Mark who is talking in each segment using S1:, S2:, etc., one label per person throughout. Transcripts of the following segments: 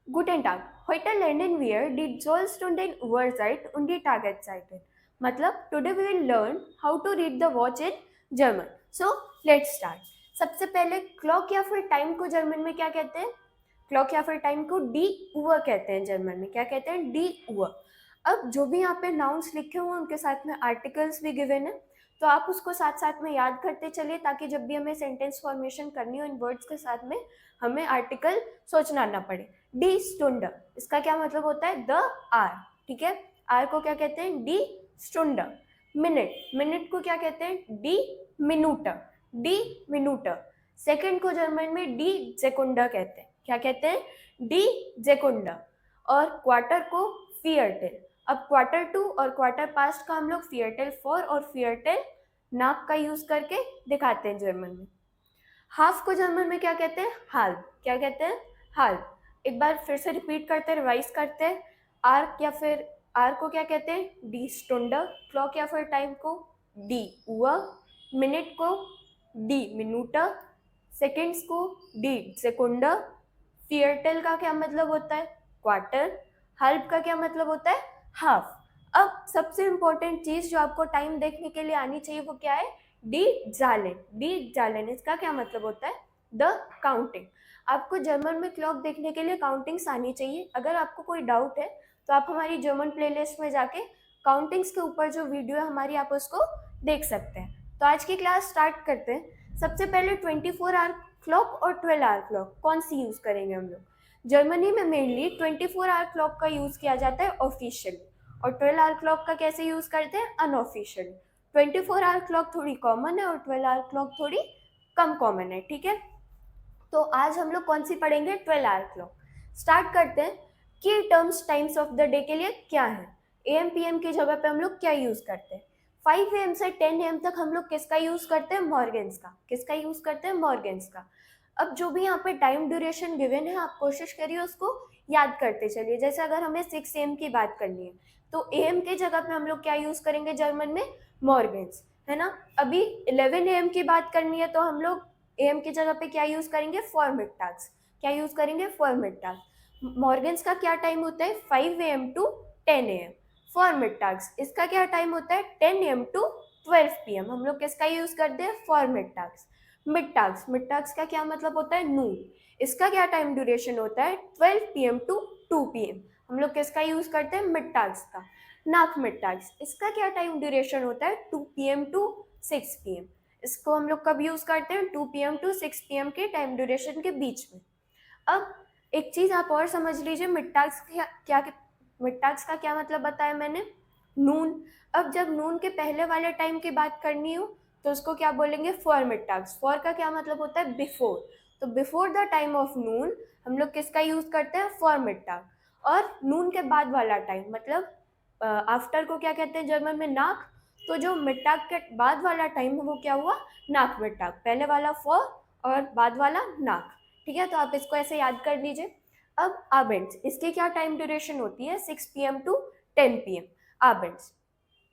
S1: Guten Tag. Heute lernen wir die 12 Stunden Uhrzeit und die Tageszeiten. मतलब today we will learn how to read the watch in German. So let's start. सबसे पहले clock या फिर time को German में क्या कहते हैं? क्लॉक या फिर टाइम को डी उअर कहते हैं जर्मन में. क्या कहते हैं? डी उअर. अब जो भी यहाँ पे नाउन्स लिखे हुए हैं उनके साथ में आर्टिकल्स भी गिवन है, तो आप उसको साथ साथ में याद करते चलिए ताकि जब भी हमें सेंटेंस फॉर्मेशन करनी हो इन वर्ड्स के साथ में हमें आर्टिकल सोचना ना पड़े. डी स्टुंड, इसका क्या मतलब होता है? The R. ठीक है, आर को क्या कहते हैं? डी स्टुंड. मिनट, मिनट को क्या कहते हैं? D minute. D minute. Second को जर्मन में डी जेकुंड कहते हैं. क्या कहते हैं? डी जेकुंड. और क्वार्टर को फियरटेल. अब क्वार्टर टू और क्वार्टर पास्ट का हम लोग फियरटेल फॉर और फियरटेल नाक का यूज करके दिखाते हैं जर्मन में. हाफ को जर्मन में क्या कहते हैं? हाल्फ. क्या कहते हैं? हाल्फ. एक बार फिर से रिपीट करते हैं, रिवाइज करते हैं. आर या फिर आर को क्या कहते हैं? डी स्टुंड. क्लॉक या फिर टाइम को डी उअर. मिनट को डी मिनूट. सेकेंड्स को डी सेकुंड. फियरटेल का क्या मतलब होता है? क्वार्टर. हाल्फ का क्या मतलब होता है? हाफ. अब सबसे इंपॉर्टेंट चीज जो आपको टाइम देखने के लिए आनी चाहिए वो क्या है? डी जालेन. डी जालेन इसका क्या मतलब होता है? The counting. आपको जर्मन में क्लॉक देखने के लिए काउंटिंग्स आनी चाहिए. अगर आपको कोई डाउट है तो आप हमारी जर्मन प्लेलिस्ट में जाके काउंटिंग्स के ऊपर जो वीडियो है हमारी आप उसको देख सकते हैं. तो आज की क्लास स्टार्ट करते हैं. सबसे पहले 24 आवर क्लॉक और 12 आवर क्लॉक कौन सी यूज करेंगे हम लोग? जर्मनी में मेनली 24 आवर क्लॉक का यूज किया जाता है ऑफिशियली, और 12 आवर क्लॉक का कैसे यूज करते हैं? अनऑफिशियली. 24 आवर क्लॉक थोड़ी कॉमन है और 12 आवर क्लॉक थोड़ी कम कॉमन है. ठीक है, तो आज हम लोग कौन सी पढ़ेंगे? 12 आवर क्लॉक. स्टार्ट करते हैं. की terms times of the day के लिए क्या है? एम पी एम की जगह पे हम लोग क्या यूज करते हैं? 5 AM से 10 AM तक हम लोग किसका यूज करते हैं? मॉर्गन्स का. किसका यूज करते हैं? मॉर्गन्स का. अब जो भी यहाँ पे टाइम ड्यूरेशन गिवन है आप कोशिश करिए उसको याद करते चलिए. जैसे अगर हमें 6 AM की बात करनी है तो एम की जगह पे हम लोग क्या यूज करेंगे जर्मन में? मॉर्गन्स, है ना. अभी 11 AM की बात करनी है तो हम लोग एम की जगह पे क्या यूज करेंगे? फॉर्मिटाग्स. क्या यूज करेंगे? फॉर्मिटाग्स. मॉर्गन्स का क्या टाइम होता है? 5 AM टू 10 AM. फॉर्मिटाग्स इसका क्या टाइम होता है? 10 AM टू 12 PM. हम लोग किसका यूज करते हैं? फॉर्मिटाग्स. मिड टास्क, मिड टास्क का क्या मतलब होता है? नून. इसका क्या टाइम ड्यूरेशन होता है? 12 PM टू 2 PM. हम लोग किसका यूज करते हैं? मिड टास्क का. नाक मिड टास्क इसका क्या टाइम ड्यूरेशन होता है? 2 PM टू 6 PM. इसको हम लोग कब यूज करते हैं? 2 PM टू 6 PM के टाइम ड्यूरेशन के बीच में. अब एक चीज आप और समझ लीजिए, मिड टास्क क्या मिड टास्क का क्या मतलब बताया मैंने? नून. अब जब नून के पहले वाले टाइम की बात करनी हो तो उसको क्या बोलेंगे? For mid task. फॉर का क्या मतलब होता है? बिफोर. तो बिफोर द टाइम ऑफ नून हम लोग किसका यूज करते हैं? For mid task. और नून के बाद वाला टाइम मतलब आफ्टर को क्या कहते हैं जर्मन में? नाक. तो जो मिड टास्क के बाद वाला टाइम है वो क्या हुआ? नाक मिड टास्क. पहले वाला फॉर और बाद वाला नाक. ठीक है, तो आप इसको ऐसे याद कर लीजिए. अब आबेंड्स इसकी क्या टाइम ड्यूरेशन होती है? 6 PM टू 10 PM. आबेंड्स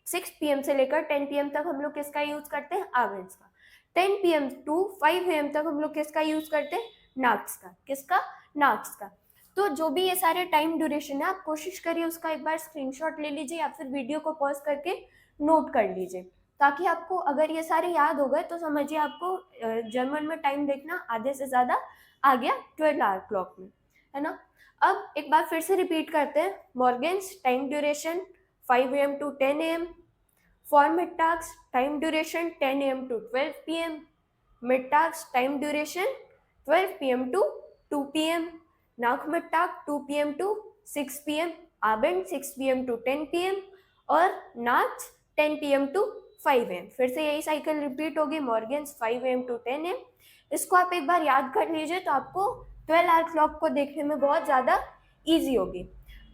S1: 6 PM से लेकर 10 PM तक हम लोग किसका यूज करते हैं? आवेंट्स का. 10 PM टू 5 AM तक हम लोग किसका यूज करते हैं? नाक्स का. किसका? नाक्स का. तो जो भी ये सारे टाइम ड्यूरेशन है आप कोशिश करिए उसका एक बार स्क्रीनशॉट ले लीजिए या फिर वीडियो को पॉज करके नोट कर लीजिए, ताकि आपको अगर ये सारे याद हो गए तो समझिए आपको जर्मन में टाइम देखना आधे से ज़्यादा आ गया 12 आवर क्लॉक में, है ना. अब एक बार फिर से रिपीट करते हैं. Mornings time duration 5 AM to 10 AM. For mid-task, time duration 10 AM to 12 PM. Mid-task, time duration 12 PM to 2 PM. Nach mid-task 2 PM to 6 PM. Abend 6 PM to 10 PM. और नाच 10 PM to 5 AM. फिर से यही cycle repeat होगी. Morgan's 5 AM to 10 AM. इसको आप एक बार याद कर लीजिए तो आपको 12 आवर क्लॉक को देखने में बहुत ज़्यादा ईजी होगी.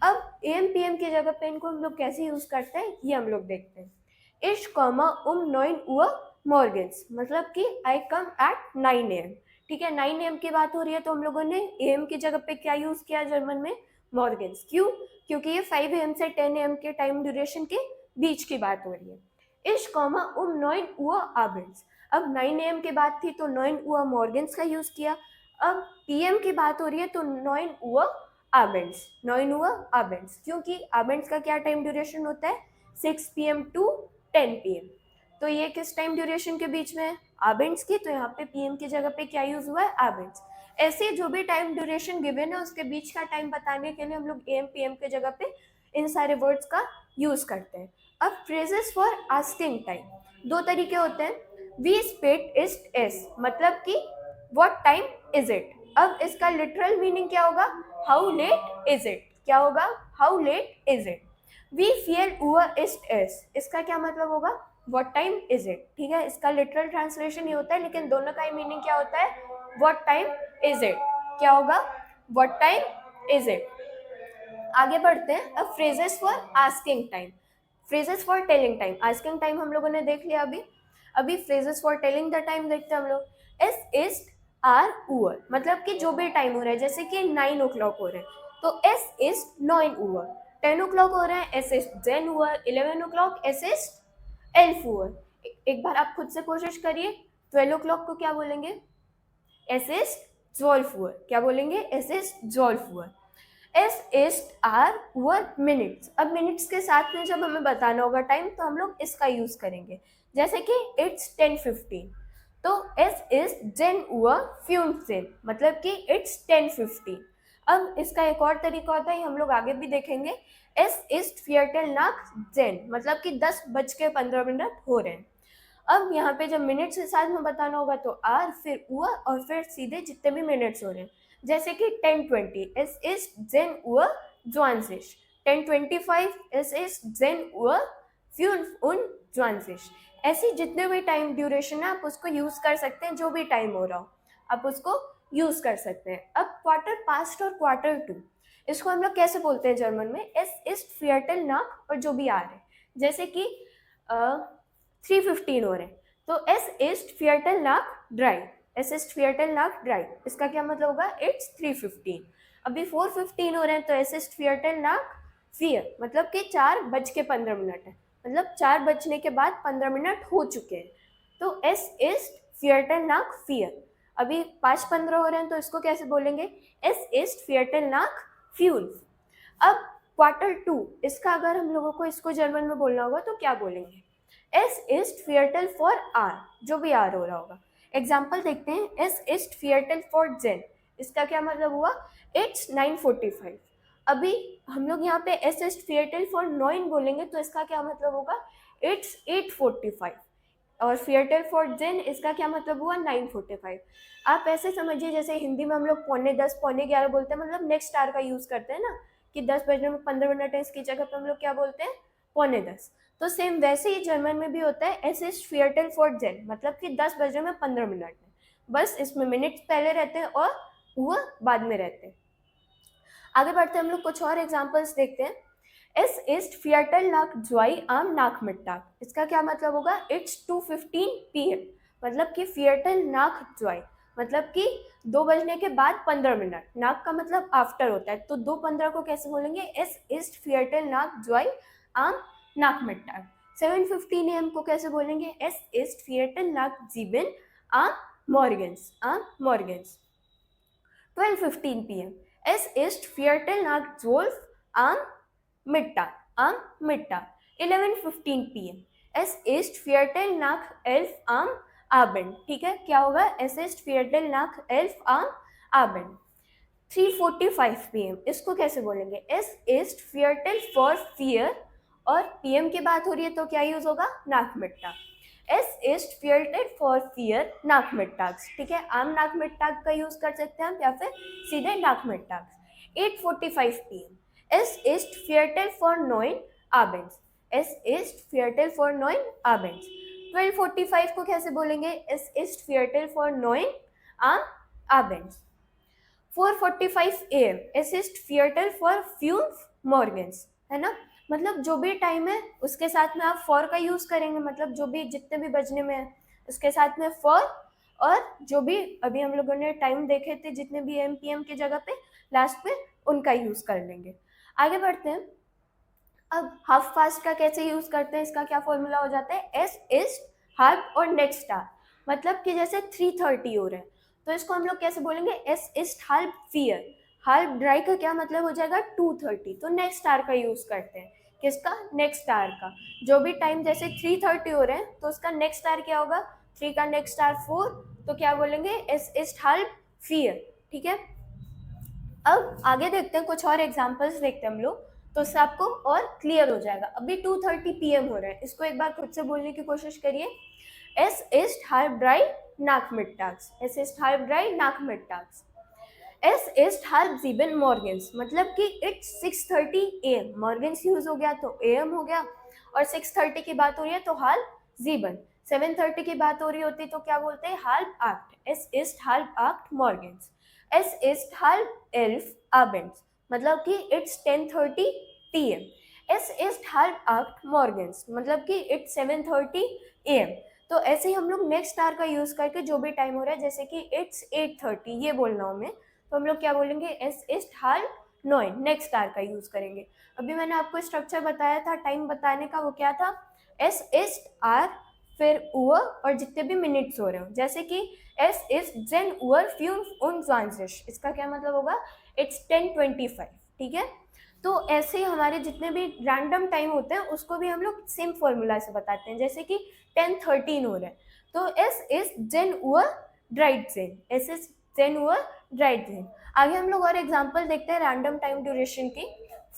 S1: अब AM PM की जगह पे इनको हम लोग कैसे यूज़ करते हैं ये हम लोग देखते हैं. Ich komme um 9 Uhr morgens, मतलब कि आई कम एट 9 AM. ठीक है, 9 AM की बात हो रही है तो हम लोगों ने AM की जगह पे क्या यूज किया जर्मन में? मॉर्गन्स. क्यों? क्योंकि ये 5 AM से 10 AM के टाइम ड्यूरेशन के बीच की बात हो रही है. Ich komme um 9 Uhr abends. अब 9 AM की बात थी तो 9 Uhr morgens का यूज किया. अब PM की बात हो रही है तो 9 Uhr आबेंड्स, 9 हुआ आबेंड्स, क्योंकि आबेंड्स का क्या टाइम ड्यूरेशन होता है 6 PM टू 10 PM। तो ये किस टाइम ड्यूरेशन के बीच में है, आबेंड्स की, तो यहाँ पे पीएम की जगह पे क्या यूज हुआ है, आबेंड्स। ऐसे जो भी टाइम ड्यूरेशन गिवन है उसके बीच का टाइम बताने के लिए हम लोग एम पीएम के जगह पे इन सारे वर्ड्स का यूज करते हैं। अब फ्रेजेस फॉर आस्किंग टाइम दो तरीके होते हैं। वी स्पेट इस्ट एस, मतलब कि व्हाट टाइम इज इट। अब इसका लिटरल मीनिंग क्या होगा, हाउ लेट इज इट, क्या होगा, हाउ लेट इज इट। वी फील उअर इस्ट एस, इसका क्या मतलब होगा, व्हाट टाइम इज इट, ठीक है। इसका लिटरल ट्रांसलेशन ये होता है, लेकिन दोनों का मीनिंग क्या होता है, व्हाट टाइम इज इट, क्या होगा, व्हाट टाइम इज इट। आगे बढ़ते हैं। अब phrases for asking time, phrases for telling time. Asking time हम लोगों ने देख लिया अभी। अभी phrases for telling the time देखते हैं हम लोग। एस इज आर उअर, मतलब कि जो भी टाइम हो रहा है, जैसे कि 9 o'clock हो रहे हैं तो एस इज 9 उअर। 10 o'clock हो रहा है, S is 10 उअर। 11 o'clock S is 11 उअर। एक बार आप खुद से कोशिश करिए, 12 o'clock को क्या बोलेंगे, एस इज 12 उअर, क्या बोलेंगे, एस इज 12 उअर। एस इस्ट आर वर मिनट्स। अब मिनट्स के साथ में जब हमें बताना होगा टाइम तो हम लोग इसका यूज करेंगे, जैसे कि इट्स 10:15, तो एस इज जेन वर फ्यूमसेन, मतलब कि इट्स 10:15। अब इसका एक और तरीका होता है, हम लोग आगे भी देखेंगे। एस इस्ट फियरटेल नाक जेन, मतलब कि 10:15 हो रहे हैं। अब यहाँ पे जब मिनट्स के साथ में बताना होगा तो आर, फिर हुआ, और फिर सीधे जितने भी मिनट्स हो रहे हैं, जैसे कि 10:20 एस इज जेन उअर 20, 10:25 एस इज जेन उअर फ्यून उन 20। ऐसी जितने भी टाइम ड्यूरेशन है आप उसको यूज कर सकते हैं, जो भी टाइम हो रहा हो आप उसको यूज कर सकते हैं। अब क्वार्टर पास्ट और क्वार्टर टू, इसको हम लोग कैसे बोलते हैं जर्मन में, एस इज फियरटल नाक और जो भी आ रहे हैं, जैसे कि 3:15 हो रहे हैं तो एस इस्ट फियरटल नाक ड्राई, एस इस्ट फियरटल नाक ड्राई, इसका क्या मतलब होगा, इट्स 3:15। अभी 4:15 हो रहे हैं तो एस इस्ट फियरटल नाक फियर, मतलब कि 4:15 है, मतलब 4 बजने के बाद 15 मिनट हो चुके हैं, तो एस इस्ट फियरटल नाक फियर। अभी 5:15 हो रहे हैं तो इसको कैसे बोलेंगे, एस इस्ट फियरटल नाक फ्यूल। अब क्वार्टर टू, इसका अगर हम लोगों को इसको जर्मन में बोलना होगा तो क्या बोलेंगे, एस इस्ट फियरटल फॉर आर, जो भी आर हो रहा होगा। एग्जाम्पल देखते हैं, एस इस्ट फियरटल फॉर जेन, इसका क्या मतलब हुआ, इट्स 9:45। अभी हम लोग यहाँ पे एस इस्ट फियरटल फॉर 9 बोलेंगे तो इसका क्या मतलब होगा, इट्स 8:45, और फियरटल फॉर जेन इसका क्या मतलब हुआ, 9:45। आप ऐसे समझिए जैसे हिंदी में हम लोग 9:45 9:11 बोलते हैं, मतलब नेक्स्ट आर का यूज करते हैं ना, कि 10 बजने में 15 मिनट है, इसकी जगह पे हम लोग क्या बोलते हैं, 9:45। तो सेम वैसे ही जर्मन में भी होता है, एस इज फियरटल फॉर जेन, मतलब कि 10 बजने में 15 मिनट है, बस इसमें मिनट्स पहले रहते हैं और हुआ बाद में रहते हैं। आगे बढ़ते हैं, हम लोग कुछ और एग्जाम्पल्स देखते हैं। एस इस्ट फियरटल नाक ज्वाई आम नाक मिट्टा, इसका क्या मतलब होगा, इट्स 2:15 PM, मतलब कि फियरटल नाक ज्वाई, मतलब कि 2 बजने के बाद 15 मिनट, नाक का मतलब आफ्टर होता है, तो 2:15 को कैसे बोलेंगे, एस इस्ट फियरटल नाक ज्वाई आम नाक मिट्टा। 7:15 AM को कैसे बोलेंगे, एस इस्ट फियरटल नाक जीबन आम मॉर्गन्स, आम Morgan's. 12:15 PM, es ist Viertel nach 12 am Mittag, am Mittag. 11:15 PM, es ist Viertel nach 11 am Abend, ठीक है, क्या होगा, es ist Viertel nach 11 am Abend. 3:45 PM, इसको कैसे बोलेंगे, es ist Viertel vor 4, और PM की बात हो रही है तो क्या यूज होगा, Nachmittag. एस इस्ट फियरटेड फॉर फियर नाकमिट्टाग्स, ठीक है, आम नाकमिट्टाग का यूज कर सकते हैं हम, या फिर सीधे नाकमिट्टाग्स। 8:45 PM, एस इस्ट फियरटेड फॉर 9 आबेंस, एस इस्ट फियरटेड फॉर 9 आबेंस। 12:45 को कैसे बोलेंगे, एस इस्ट फियरटेड फॉर 9 आम आबेंस। 4:45 AM, एस इस्ट फियरटेड फॉर 5 मॉर्गन्स, है ना, मतलब जो भी टाइम है उसके साथ में आप फॉर का यूज करेंगे, मतलब जो भी जितने भी बजने में है उसके साथ में फॉर, और जो भी अभी हम लोगों ने टाइम देखे थे जितने भी एम पी एम की जगह पे लास्ट में उनका यूज कर लेंगे। आगे बढ़ते हैं। अब हाफ फास्ट का कैसे यूज करते हैं, इसका क्या फॉर्मूला हो जाता है, एस इज हाफ और नेक्स्ट आर, मतलब कि जैसे 3:30 हो रहे हैं तो इसको हम लोग कैसे बोलेंगे, एस is half fear, half dry का क्या मतलब हो जाएगा 2:30, तो नेक्स्ट आवर का यूज करते हैं। किसका? नेक्स्ट आवर का। जो भी टाइम जैसे 3:30 हो रहे हैं तो उसका नेक्स्ट आवर क्या होगा? 3 का नेक्स्ट आवर 4, तो क्या बोलेंगे? S east half fear. ठीक है, अब आगे देखते हैं, कुछ और एग्जांपल्स देखते हैं हम लोग, तो उससे आपको और क्लियर हो जाएगा। अभी 2:30 PM हो रहा है, इसको एक बार खुद से बोलने की कोशिश करिए। Es ist halb drei nachmittags. Es ist halb drei nachmittags. Es ist halb sieben morgens, मतलब कि it's 6:30 AM. morgens यूज हो गया तो AM हो गया, और 6:30 की बात हो रही है तो halb sieben. 7:30 की बात हो रही होती तो क्या बोलते हैं? halb acht. Es ist halb acht morgens. Es ist halb elf abends, मतलब कि it's 10:30 PM. Es ist halb acht morgens, मतलब कि it's 7:30 AM. तो ऐसे ही हम लोग नेक्स्ट आवर का यूज करके जो भी टाइम हो रहा है, जैसे कि इट्स 8:30 ये बोलना हो हमें, तो हम लोग क्या बोलेंगे? एस इस्ट हाल नॉइन, नेक्स्ट आवर का यूज करेंगे। अभी मैंने आपको स्ट्रक्चर बताया था टाइम बताने का, वो क्या था? एस इस्ट आर, फिर उअर और जितने भी मिनट्स हो रहे हो, जैसे कि एस इस्ट जेन उअर 25, इसका क्या मतलब होगा? इट्स 10:25। ठीक है, तो ऐसे ही हमारे जितने भी रैंडम टाइम होते हैं उसको भी हम लोग सेम फॉर्मूला से बताते हैं, जैसे कि 10:13 हो रहा है तो एस इज जेन उअर ड्राइट जेन, एस इज जेन उअर ड्राइट जेन। आगे हम लोग और एग्जांपल देखते हैं रैंडम टाइम ड्यूरेशन की।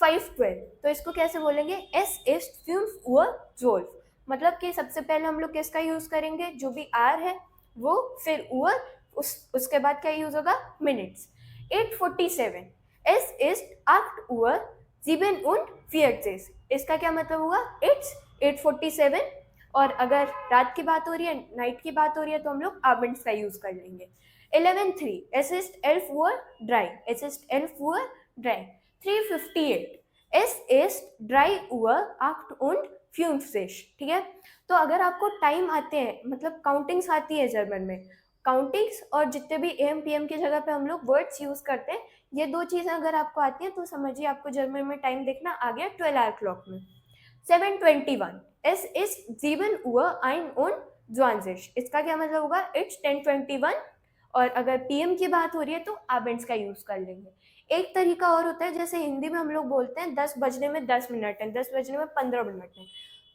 S1: 5:12, तो इसको कैसे बोलेंगे? एस इज 5 उअर 12, मतलब कि सबसे पहले हम लोग किसका यूज करेंगे? जो भी आर है वो, फिर उअर, उसके बाद क्या यूज होगा? मिनट्स। 8:47, es ist 8 Uhr 47, इसका क्या मतलब होगा? इट्स 8:47, और अगर रात की बात हो रही है, नाइट की बात हो रही है, तो हम लोग आबेंट्स का यूज कर लेंगे। 11:03, es ist 11 Uhr 3, es ist 11 Uhr 3. 3:58, es ist 3 Uhr 58, ठीक है। तो अगर आपको टाइम आते हैं, मतलब काउंटिंग्स आती है जर्मन में, काउंटिंग्स और जितने भी AM PM की जगह पे हम लोग वर्ड्स यूज करते हैं, ये दो चीजें अगर आपको आती हैं तो समझिए आपको जर्मन में टाइम देखना आ गया 12 आवर क्लॉक में। 7:21, es ist 7 Uhr 21, इसका क्या मतलब होगा? इट्स 10:21, और अगर PM की बात हो रही है तो आबेंट्स का यूज कर लेंगे। एक तरीका और होता है, जैसे हिंदी में हम लोग बोलते हैं 10 बजने में 10 मिनट है, 10 बजने में 15 मिनट है,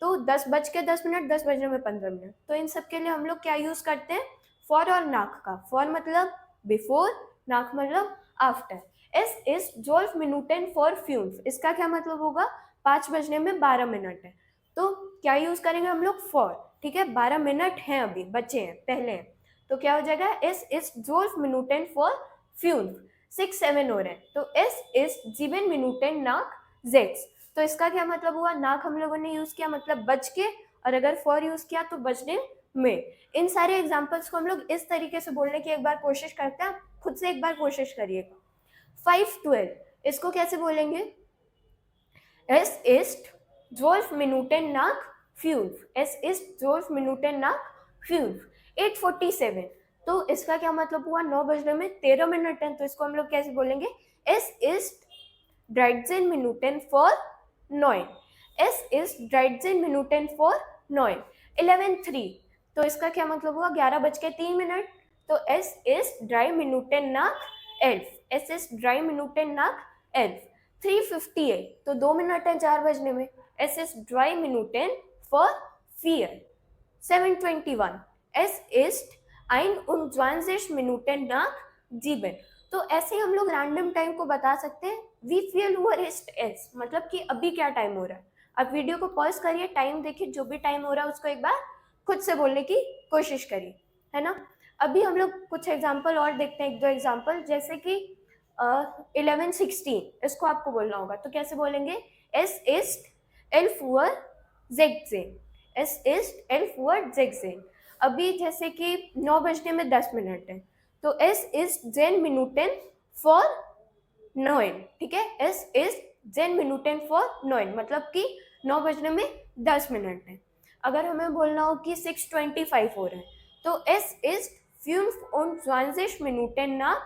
S1: तो 10 बज के 10 मिनट, 10 बजने में 15 मिनट, तो इन सब के लिए हम लोग क्या यूज करते हैं? फॉर और नाक का। फॉर मतलब बिफोर, नाक मतलब आफ्टर। एस इज 12 मिनट फॉर 5, इसका क्या मतलब होगा? 5 बजने में 12 मिनट है, तो क्या यूज करेंगे हम लोग? फॉर। ठीक है, 12 मिनट हैं अभी बचे हैं, पहले हैं, तो क्या हो जाएगा? एस इज 12 मिनट फॉर 5। 6-7 हो रहे हैं तो एस इज 7 मिनट नाक जेक्स, तो इसका क्या मतलब हुआ? नाक हम लोगों ने यूज किया मतलब बज के, और अगर फॉर यूज किया तो बजने में। इन सारे एग्जाम्पल्स को हम लोग इस तरीके से बोलने की एक बार कोशिश करते हैं, खुद से एक बार कोशिश करिएगा। 5:12, इसको कैसे बोलेंगे? एस इस्ट 12 मिनट नाक 5, एस इस्ट 12 मिनट नाक 5। 8:47, तो इसका क्या मतलब हुआ? 9 बजने में 13 मिनट है, तो इसको हम लोग कैसे बोलेंगे? S east 13 minute for 9, S east 13 minute for 9। 11:03, तो इसका क्या मतलब हुआ? 11:03, तो एस इज 3 मिनट नाक 11, एस इज 3 मिनट नाक 11। 3:58, तो 2 मिनट है 4 बजने में, S is 3 minute for 4। 7:21, es ist 21 minute नाक 7, तो ऐसे हम लोग रैंडम टाइम को बता सकते हैं। वी फील हुआ इस्ट एस, मतलब कि अभी क्या टाइम हो रहा है। अब वीडियो को पॉज करिए, टाइम देखिए, जो भी टाइम हो रहा है उसको एक बार खुद से बोलने की कोशिश करिए, है ना। अभी हम लोग कुछ एग्जाम्पल और देखते हैं, एक दो एग्जाम्पल, जैसे कि 11:16, इसको आपको बोलना होगा, तो कैसे बोलेंगे? S east 11 Uhr 16, S east 11 Uhr 16। अभी जैसे कि 9 बजने में 10 मिनट है, तो एस इज 10 मिनट फॉर 9, ठीक है। एस इज 10 मिनट फॉर 9, मतलब कि 9 बजने में 10 मिनट है। अगर हमें बोलना हो कि 6:25 हो रहे हैं, तो एस इज 25 मिनट नाक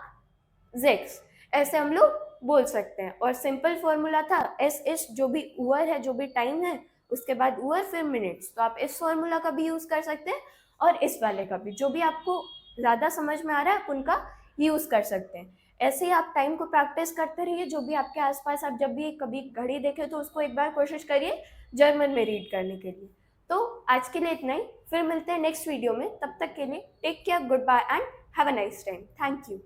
S1: 6, ऐसे हम लोग बोल सकते हैं। और सिंपल फॉर्मूला था एस इज जो भी उअर है, जो भी टाइम है, उसके बाद उअर फिर मिनट्स, तो आप इस फॉर्मूला का भी यूज कर सकते हैं और इस वाले का भी, जो भी आपको ज़्यादा समझ में आ रहा है आप उनका यूज कर सकते हैं। ऐसे ही आप टाइम को प्रैक्टिस करते रहिए, जो भी आपके आसपास आप जब भी कभी घड़ी देखें तो उसको एक बार कोशिश करिए जर्मन में रीड करने के लिए। तो आज के लिए इतना ही, फिर मिलते हैं नेक्स्ट वीडियो में। तब तक के लिए take care, good bye and have a nice time. Thank you.